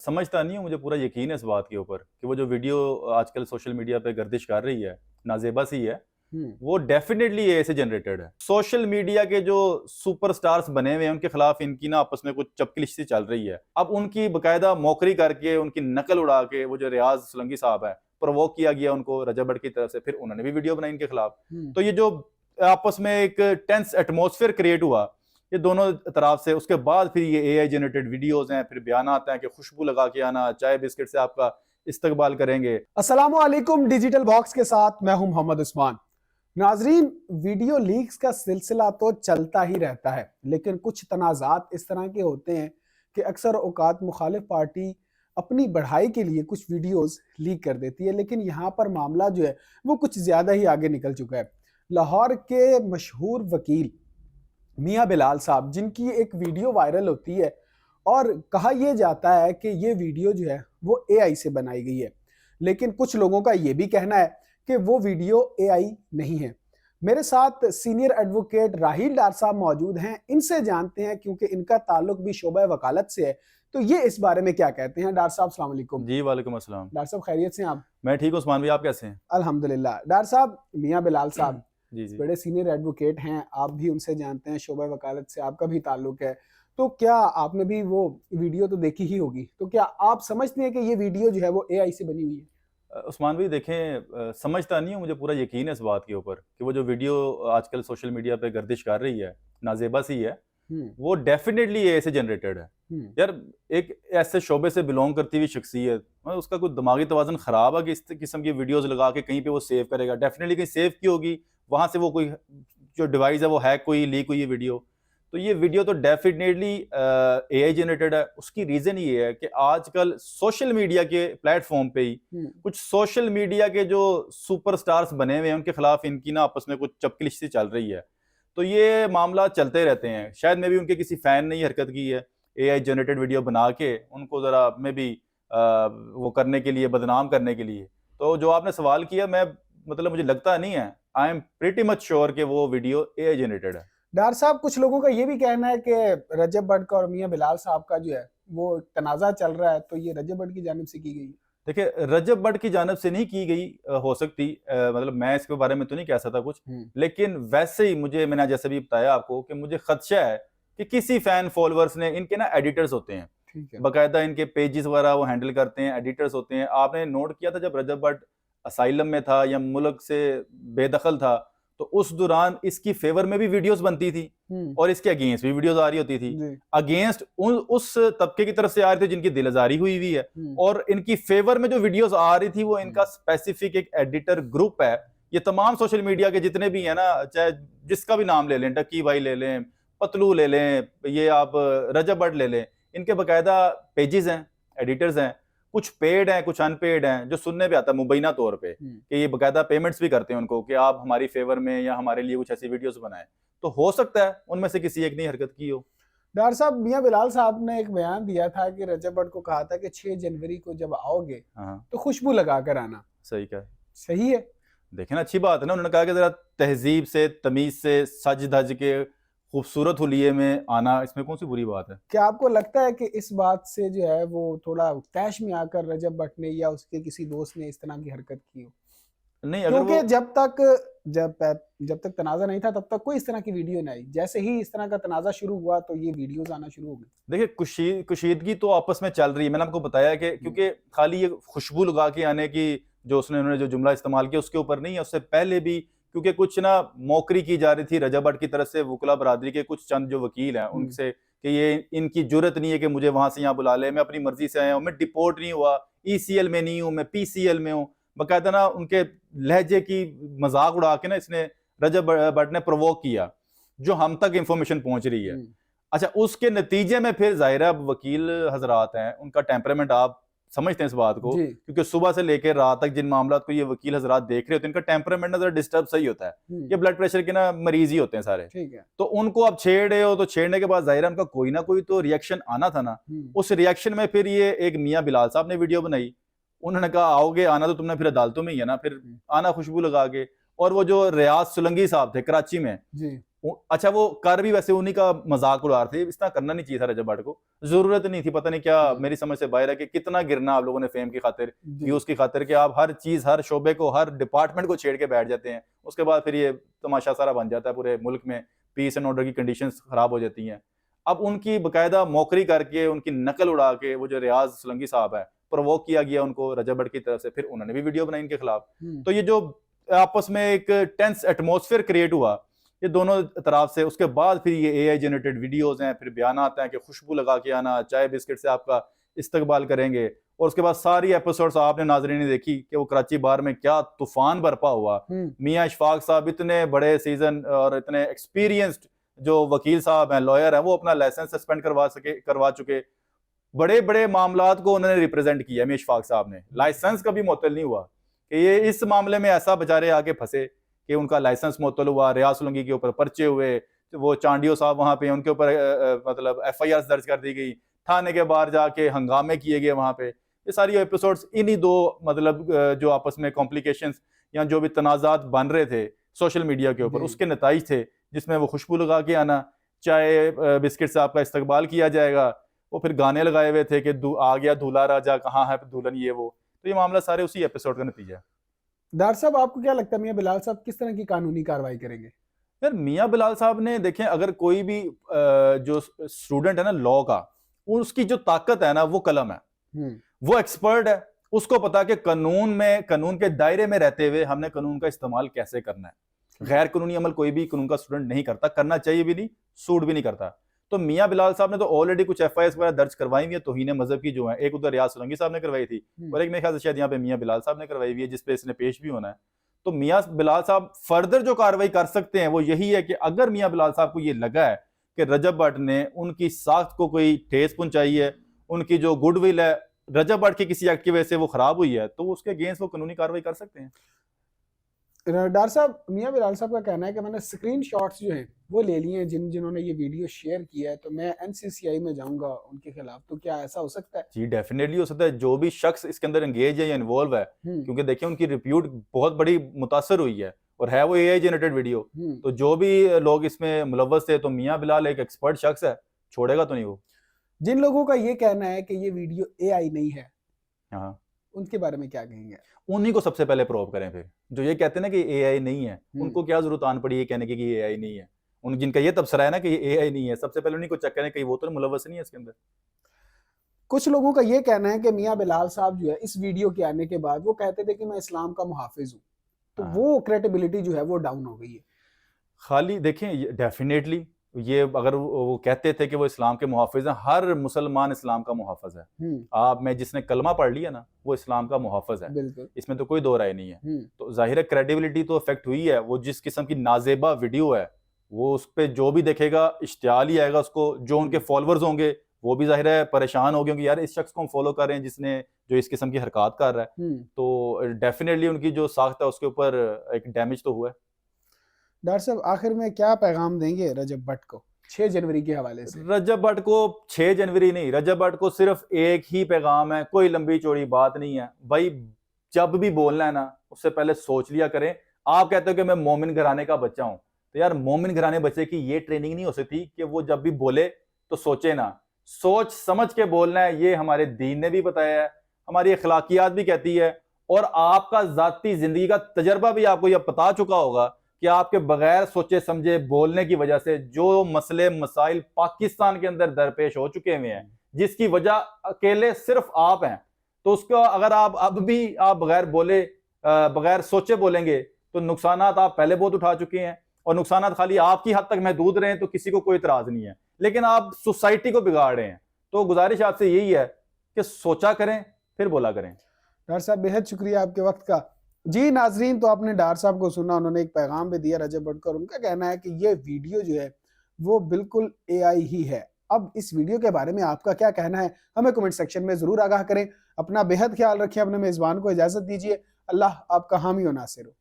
समझता नहीं हूँ, मुझे पूरा यकीन है इस बात के ऊपर कि वो जो वीडियो आजकल सोशल मीडिया पे गर्दिश कर रही है, नाज़ेबा सी है, वो डेफिनेटली एआई से जनरेटेड है। सोशल मीडिया के जो सुपरस्टार्स बने हुए हैं उनके खिलाफ इनकी ना आपस में कुछ चपकलिश सी चल रही है। अब उनकी बकायदा मौकरी करके उनकी नकल उड़ा के वो जो रियाज सोलंकी साहब है, प्रोवोक किया गया उनको रजब भट्ट की तरफ से, फिर उन्होंने भी वीडियो बनाई इनके खिलाफ। तो ये जो आपस में एक टेंस एटमॉस्फेयर क्रिएट हुआ ये दोनों तरफ से, उसके बाद फिर ये एआई जनरेटेड वीडियोस हैं, फिर बयान आते हैं कि खुशबू लगा के आना, चाय बिस्किट से आपका इस्तकबाल करेंगे। अस्सलाम वालेकुम, डिजिटल बॉक्स के साथ मैं हूं मोहम्मद उस्मान। नाजरीन, वीडियो लीक्स का सिलसिला तो चलता ही रहता है, लेकिन कुछ तनाज़ात इस तरह के होते हैं कि अक्सर औकात मुखालिफ पार्टी अपनी बढ़ाई के लिए कुछ वीडियोस लीक कर देती है। लेकिन यहाँ पर मामला जो है वो कुछ ज़्यादा ही आगे निकल चुका है। लाहौर के मशहूर वकील मियां बिलाल साहब, जिनकी एक वीडियो वायरल होती है और कहा यह जाता है कि ये वीडियो जो है वो एआई से बनाई गई है, लेकिन कुछ लोगों का ये भी कहना है कि वो वीडियो एआई नहीं है। मेरे साथ सीनियर एडवोकेट राहील डार साहब मौजूद हैं, इनसे जानते हैं क्योंकि इनका ताल्लुक भी शोबा वकालत से है, तो ये इस बारे में क्या कहते हैं। डार साहब अस्सलाम वालेकुम। जी वालेकुम अस्सलाम। डार साहब खैरियत से हैं आप? मैं ठीक हूँ उस्मान भाई, आप कैसे हैं? अल्हम्दुलिल्लाह। डार साहब, मियां बिलाल साहब जी जी। बड़े सीनियर एडवोकेट हैं, आप भी उनसे जानते हैं, शोबा वकालत से आपका भी ताल्लुक है, तो क्या आपने भी वो वीडियो तो देखी ही होगी, तो क्या आप समझते हैं कि ये वीडियो जो है वो एआई से बनी हुई है? उस्मान भाई देखें, समझता नहीं हूँ, मुझे पूरा यकीन है इस बात के ऊपर कि वो जो वीडियो आजकल सोशल मीडिया पे गर्दिश कर रही है, नाज़ेबा सी है, वो डेफिनेटली एआई से जनरेटेड है। यार, एक ऐसे शोबे से बिलोंग करती हुई शख्सियत, उसका कोई दिमागी तवाज़ुन खराब है कि इस किस्म की वीडियोस लगा के कहीं पे वो सेव करेगा? डेफिनेटली कहीं सेव की होगी, वहां से वो कोई जो डिवाइस है वो हैक कोई लीक हुई है वीडियो। तो ये वीडियो तो डेफिनेटली एआई जनरेटेड है। उसकी रीजन ये है कि आजकल सोशल मीडिया के प्लेटफॉर्म पे ही कुछ सोशल मीडिया के जो सुपरस्टार्स बने हुए हैं उनके खिलाफ इनकी ना आपस में कुछ चपकलिश सी चल रही है। तो ये मामला चलते रहते हैं। शायद मे भी उनके किसी फैन ने ही हरकत की है, एआई जनरेटेड वीडियो बना के उनको जरा मे भी वो करने के लिए, बदनाम करने के लिए। तो जो आपने सवाल किया, मैं मतलब मुझे लगता नहीं है, I am pretty much sure कि वो वीडियो एआई जनरेटेड है। डार साहब, कुछ लोगों का ये भी कहना है कि रजब भट्ट का और मियां बिलाल साहब का जो है वो तनाज़ा चल रहा है, तो ये रजब भट्ट की जानिब से की गई है। देखिए, रजब भट्ट की जानिब से नहीं की गई, हो सकती, मतलब मैं इसके बारे में तो नहीं कह सकता कुछ, लेकिन वैसे ही मुझे, मैंने जैसे भी बताया आपको कि मुझे खदशा है कि किसी फैन फॉलोअर्स ने, इनके ना एडिटर्स होते हैं, बाकायदा इनके पेजेस वगैरह वो हैंडल करते हैं, एडिटर्स होते हैं। आपने नोट किया था जब रजब भट्ट असाइलम में था या मुल्क से बेदखल था, तो उस दौरान इसकी फेवर में भी वीडियोस बनती थी और इसके अगेंस्ट भी वीडियोस आ रही होती थी। अगेंस्ट उस तबके की तरफ से आ रही थी जिनकी दिलजारी हुई हुई है, और इनकी फेवर में जो वीडियोस आ रही थी वो इनका स्पेसिफिक एक एडिटर ग्रुप है। ये तमाम सोशल मीडिया के जितने भी है ना, चाहे जिसका भी नाम ले लें, टक्की भाई ले लें, पतलू ले लें, ये आप रजब भट्ट ले लें, इनके बाकायदा पेजेस हैं, एडिटर्स हैं, कुछ पेड हैं कुछ अनपेड हैं, जो सुनने पे आता है मुबैना तौर पे कि ये बकायदा पेमेंट्स भी करते हैं उनको कि आप हमारी फेवर में या हमारे लिए कुछ ऐसी वीडियोस बनाएं। तो हो सकता है उनमें से किसी एक ने हरकत की हो। डार साहब, मियां बिलाल साहब ने एक बयान दिया था कि रजब भट्ट को कहा था कि 6 जनवरी को जब आओगे तो खुशबू लगा कर आना। सही कहा, सही है। देखें ना, अच्छी बात है ना, उन्होंने कहा कि जरा तहजीब से, तमीज से, सज धज के खूबसूरत हुलिये में आना, इसमें कौन सी बुरी बात है? क्या आपको लगता है कि इस बात से जो है वो थोड़ा तैश में आकर रजब भट्ट ने या उसके किसी दोस्त ने इस तरह की हरकत की हो? नहीं, अगर क्योंकि जब तक तनाज़ा नहीं था तब तक कोई इस तरह की वीडियो नहीं आई, जैसे ही इस तरह का तनाज़ा शुरू हुआ तो ये वीडियोस आना शुरू हो गई। देखिए, कुशीदगी तो आपस में चल रही है। मैंने आपको बताया कि क्योंकि खाली ये खुशबू लगा के आने की जो उन्होंने जो जुमला इस्तेमाल किया उसके ऊपर नहीं है, उससे पहले भी क्योंकि कुछ ना मौकरी की जा रही थी रजब भट्ट की तरफ से वकला बरादरी के कुछ चंद जो वकील हैं उनसे कि ये इनकी जुर्रत नहीं है कि मुझे वहां से यहाँ बुला ले, मैं अपनी मर्जी से आया हूँ, मैं डिपोर्ट नहीं हुआ, ईसीएल में नहीं हूँ, मैं पीसीएल में हूँ। बाकायदा ना उनके लहजे की मजाक उड़ा के ना इसने रजब भट्ट ने प्रोवोक किया, जो हम तक इंफॉर्मेशन पहुंच रही है। अच्छा, उसके नतीजे में फिर जाहिर है वकील हजरात हैं, उनका टेम्परामेंट आप समझते हैं इस बात को, क्योंकि सुबह से लेकर रात तक जिन मामलात को ये वकील हजरात देख रहे होते हैं, इनका टेम्परामेंट ना डिस्टर्ब सही होता है। ये ब्लड प्रेशर के ना मरीज ही होते हैं सारे। ठीक है। तो उनको आप छेड़े हो तो छेड़ने के बाद जाहिर है उनका कोई ना कोई तो रिएक्शन आना था ना। उस रिएक्शन में फिर ये एक मियां बिलाल साहब ने वीडियो बनाई, उन्होंने कहा आओगे, आना तो तुमने फिर अदालतों में ही है ना, फिर आना खुशबू लगा के। और वो जो रियाज सुलंगी साहब थे कराची में जी अच्छा वो कर भी वैसे उन्हीं का मजाक उड़ा रहे थे, इस तरह करना नहीं चाहिए था रजब भट्ट को, जरूरत नहीं थी, पता नहीं क्या मेरी समझ से बाहर है कि कितना गिरना आप लोगों ने फेम की खातिर, व्यूज की खातिर, कि आप हर चीज हर शोबे को हर डिपार्टमेंट को छेड़ के बैठ जाते हैं, उसके बाद फिर ये तमाशा सारा बन जाता है, पूरे मुल्क में पीस एंड ऑर्डर की कंडीशंस खराब हो जाती हैं। अब उनकी बकायदा मौकरी करके उनकी नकल उड़ा के वो जो रियाज सुलंगी साहब है प्रोवोक किया गया उनको रजब भट्ट की तरफ से, फिर उन्होंने भी वीडियो बनाई इनके खिलाफ। तो ये जो आपस में एक टेंस एटमॉस्फेयर क्रिएट हुआ ये दोनों तरफ से, उसके बाद फिर ये एआई जनरेटेड वीडियोस हैं, फिर बयान आते हैं कि खुशबू लगा के आना, चाय बिस्किट से आपका इस्तकबाल करेंगे, और उसके बाद सारी एपिसोड्स आपने नाजरीन ने देखी कि वो कराची बार में क्या तूफान बरपा हुआ। मियां इशफाक साहब इतने बड़े सीजन और इतने एक्सपीरियंस्ड जो वकील साहब हैं, लॉयर हैं, वो अपना लाइसेंस सस्पेंड करवा चुके, बड़े बड़े मामलात को उन्होंने रिप्रेजेंट किया। मियां इशफाक साहब ने लाइसेंस कभी मुअत्तल नहीं हुआ कि ये इस मामले में ऐसा बेचारे आके फंसे कि उनका लाइसेंस मुअत्तल हुआ, रियाज सुलंगी के ऊपर पर्चे हुए, तो वो चांडियो साहब वहाँ पे उनके ऊपर मतलब FIR दर्ज कर दी गई, थाने के बाहर जाके हंगामे किए गए वहाँ पे। ये सारी एपिसोड्स इन्हीं दो मतलब जो आपस में कॉम्प्लिकेशंस या जो भी तनाज़ात बन रहे थे सोशल मीडिया के ऊपर उसके नताइज थे, जिसमें वो खुशबू लगा के आना, चाय बिस्किट से आपका इस्तकबाल किया जाएगा, वो फिर गाने लगाए हुए थे कि आ गया दूल्हा राजा, कहाँ है दुल्हन, ये वो। तो ये मामला सारे उसी एपिसोड का नतीजा है। डार साहब आपको क्या लगता है मियां बिलाल साहब किस तरह की कानूनी कार्रवाई करेंगे? यार मियां बिलाल साहब ने देखें, अगर कोई भी जो स्टूडेंट है ना लॉ का, उसकी जो ताकत है ना वो कलम है, वो एक्सपर्ट है, उसको पता कि कानून के दायरे में रहते हुए हमने कानून का इस्तेमाल कैसे करना है। गैर कानूनी अमल कोई भी कानून का स्टूडेंट नहीं करता, करना चाहिए भी नहीं, सूट भी नहीं करता। तो मियां बिलाल साहब ने तो ऑलरेडी कुछ FIR वगैरह दर्ज करवाई हुई है तौहीन मजहब की, जो है एक उधर रियाज सुलंगी साहब ने करवाई थी और एक मेरे ख्याल से शायद यहाँ पे मियां बिलाल साहब ने करवाई हुई है, जिसपे इसने पेश भी होना है। तो मियां बिलाल साहब फर्दर जो कार्रवाई कर सकते हैं वो यही है कि अगर मियां बिलाल साहब को ये लगा है कि रजब भट्ट ने उनकी साख्त को कोई ठेस पहुंचाई है, उनकी जो गुडविल है रजब भट्ट की किसी एक्ट की वजह से वो खराब हुई है, तो उसके अगेंस्ट वो कानूनी कार्रवाई कर सकते हैं। डार साहब मियां बिलाल साहब का कहना है कि मैंने स्क्रीनशॉट्स जो हैं वो ले लिए हैं जिन्होंने ये वीडियो शेयर किया है, तो मैं NCCI में जाऊंगा उनके खिलाफ, तो क्या ऐसा हो सकता है? जी डेफिनेटली हो सकता है, जो भी शख्स इसके अंदर एंगेज है या इन्वॉल्व है, क्योंकि देखिए उनकी रिप्यूट बहुत बड़ी मुतासर हुई है और है वो AI जनरेटेड वीडियो, तो जो भी लोग इसमें मुलव्वस थे, तो मियां बिलाल एक एक्सपर्ट शख्स है, छोड़ेगा तो नहीं वो। जिन लोगों का ये कहना है कि ये वीडियो AI नहीं है, हाँ, उनके बारे में क्या कहेंगे? उन्हीं को सबसे पहले प्रूव करें, फिर जो ये कहते हैं ना कि AI नहीं है, उनको क्या जरूरत आन पड़ी ये कहने की कि ये AI नहीं है। उन जिनका ये तबसरा है ना कि ये AI नहीं है, सबसे पहले उन्हीं को चेक करें कि वो तो मुलव्वस नहीं है इसके अंदर। कुछ लोगों का ये कहना है कि मियां बिलाल साहब जो है इस वीडियो के आने के बाद वो कहते थे कि मैं इस्लाम का मुहाफिज हूँ, तो वो क्रेडिबिलिटी जो है वो डाउन हो गई है। खाली देखें डेफिनेटली ये अगर वो कहते थे कि वो इस्लाम के मुहाफिज हैं, हर मुसलमान इस्लाम का मुहाफिज है। आप में जिसने कलमा पढ़ लिया ना वो इस्लाम का मुहाफिज है, इसमें तो कोई दो राय नहीं है। तो जाहिर है क्रेडिबिलिटी तो इफेक्ट हुई है। वो जिस किस्म की नाजेबा वीडियो है वो उस पर जो भी देखेगा इश्तियाल ही आएगा उसको, जो उनके फॉलोअर्स होंगे वो भी जाहिर है परेशान हो गए कि यार इस शख्स को हम फॉलो कर रहे हैं जिसने जो इस किस्म की हरकत कर रहा है। तो डेफिनेटली उनकी जो साख्त है उसके ऊपर एक डैमेज तो हुआ है। डॉक्टर साहब आखिर में क्या पैगाम देंगे रजब भट्ट को 6 जनवरी के हवाले से? रजब भट्ट को 6 जनवरी नहीं, रजब भट्ट को सिर्फ एक ही पैगाम है, कोई लंबी चौड़ी बात नहीं है भाई। जब भी बोलना है ना उससे पहले सोच लिया करें। आप कहते हो कि मैं मोमिन घराने का बच्चा हूं, तो यार मोमिन घराने बच्चे की ये ट्रेनिंग नहीं हो सकती कि वो जब भी बोले तो सोचे ना, सोच समझ के बोलना है। ये हमारे दीन ने भी बताया है, हमारी अखलाकियात भी कहती है, और आपका जाती जिंदगी का तजर्बा भी आपको यह बता चुका होगा कि आपके बगैर सोचे समझे बोलने की वजह से जो मसले मसाइल पाकिस्तान के अंदर दरपेश हो चुके हुए हैं, जिसकी वजह अकेले सिर्फ आप हैं, तो उसको अगर आप अब भी आप बगैर बोले बगैर सोचे बोलेंगे तो नुकसानात आप पहले बहुत उठा चुके हैं, और नुकसानात खाली आपकी हद तक महदूद रहे तो किसी को कोई इतराज नहीं है, लेकिन आप सोसाइटी को बिगाड़ रहे हैं। तो गुजारिश आपसे यही है कि सोचा करें फिर बोला करें। डॉक्टर साहब बेहद शुक्रिया आपके वक्त का। जी नाजरीन, तो आपने डार साहब को सुना, उन्होंने एक पैगाम भी दिया रजब भट्ट को, और उनका कहना है कि ये वीडियो जो है वो बिल्कुल AI ही है। अब इस वीडियो के बारे में आपका क्या कहना है हमें कमेंट सेक्शन में जरूर आगाह करें। अपना बेहद ख्याल रखें, अपने मेजबान को इजाजत दीजिए। अल्लाह आपका हामी और नासिर हो।